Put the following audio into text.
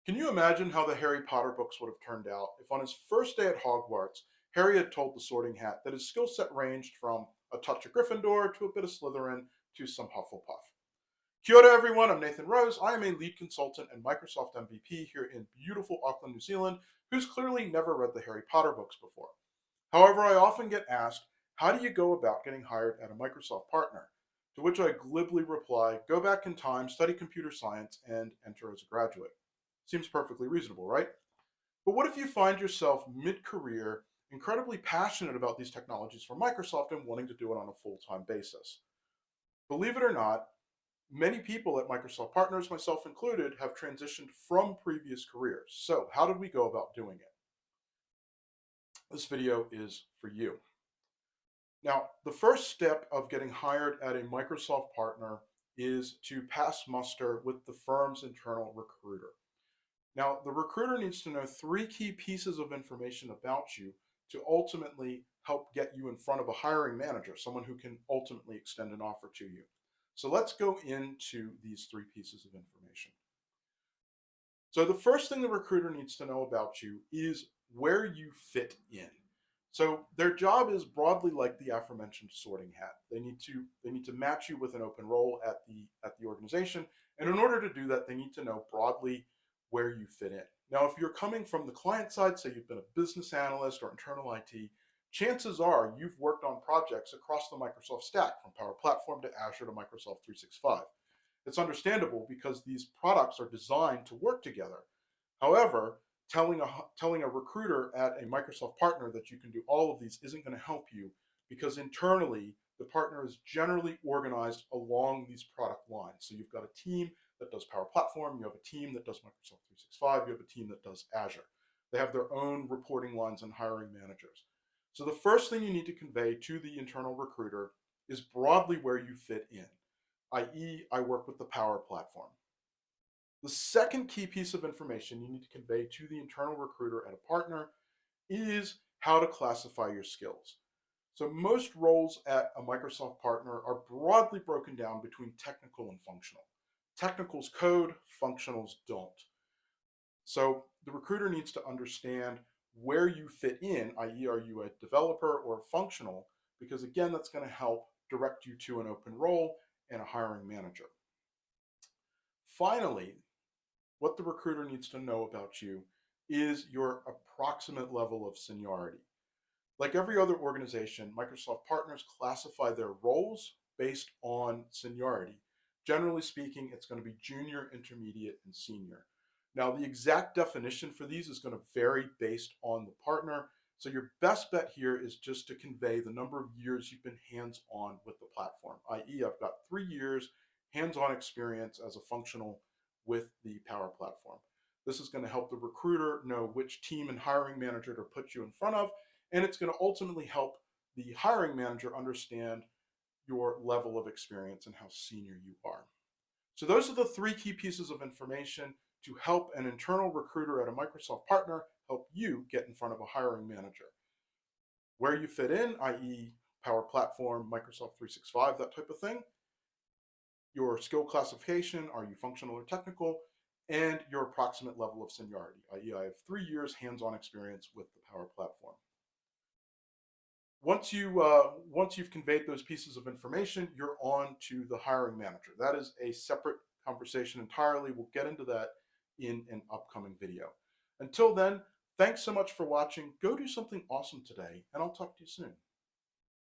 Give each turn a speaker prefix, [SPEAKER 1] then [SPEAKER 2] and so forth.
[SPEAKER 1] Can you imagine how the Harry Potter books would have turned out if on his first day at Hogwarts, Harry had told the Sorting Hat that his skill set ranged from a touch of Gryffindor to a bit of Slytherin to some Hufflepuff? Kia ora everyone, I'm Nathan Rose. I am a lead consultant and Microsoft MVP here in beautiful Auckland, New Zealand, who's clearly never read the Harry Potter books before. However, I often get asked, how do you go about getting hired at a Microsoft partner? To which I glibly reply, go back in time, study computer science, and enter as a graduate. Seems perfectly reasonable, right? But what if you find yourself mid career, incredibly passionate about these technologies for Microsoft and wanting to do it on a full time basis? Believe it or not, many people at Microsoft partners, myself included, have transitioned from previous careers. So, how did we go about doing it? This video is for you. Now, the first step of getting hired at a Microsoft partner is to pass muster with the firm's internal recruiter. Now, the recruiter needs to know three key pieces of information about you to ultimately help get you in front of a hiring manager, someone who can ultimately extend an offer to you. So let's go into these three pieces of information. So, the first thing the recruiter needs to know about you is where you fit in. So, their job is broadly like the aforementioned sorting hat. They need to match you with an open role at the organization, and in order to do that, they need to know broadly where you fit in. Now, if you're coming from the client side, say you've been a business analyst or internal IT, chances are you've worked on projects across the Microsoft stack from Power Platform to Azure to Microsoft 365. It's understandable because these products are designed to work together. However, telling a recruiter at a Microsoft partner that you can do all of these isn't going to help you because internally the partner is generally organized along these product lines. So you've got a team that does Power Platform, you have a team that does Microsoft 365, you have a team that does Azure. They have their own reporting lines and hiring managers. So the first thing you need to convey to the internal recruiter is broadly where you fit in, i.e., I work with the Power Platform. The second key piece of information you need to convey to the internal recruiter at a partner is how to classify your skills. So, most roles at a Microsoft partner are broadly broken down between technical and functional. Technicals code, functionals don't. So, the recruiter needs to understand where you fit in, i.e., are you a developer or a functional? Because again, that's going to help direct you to an open role and a hiring manager. Finally, what the recruiter needs to know about you is your approximate level of seniority. Like every other organization, Microsoft partners classify their roles based on seniority. Generally speaking, it's going to be junior, intermediate, and senior. Now, the exact definition for these is going to vary based on the partner. So, your best bet here is just to convey the number of years you've been hands on with the platform, i.e., I've got 3 years hands on experience as a functional with the Power Platform. This is going to help the recruiter know which team and hiring manager to put you in front of, and it's going to ultimately help the hiring manager understand your level of experience and how senior you are. So, those are the three key pieces of information to help an internal recruiter at a Microsoft partner help you get in front of a hiring manager. Where you fit in, i.e., Power Platform, Microsoft 365, that type of thing, your skill classification, are you functional or technical, and your approximate level of seniority, i.e., I have 3 years hands on experience with the Power Platform. Once you've conveyed those pieces of information, you're on to the hiring manager. That is a separate conversation entirely. We'll get into that in an upcoming video. Until then, thanks so much for watching. Go do something awesome today, and I'll talk to you soon.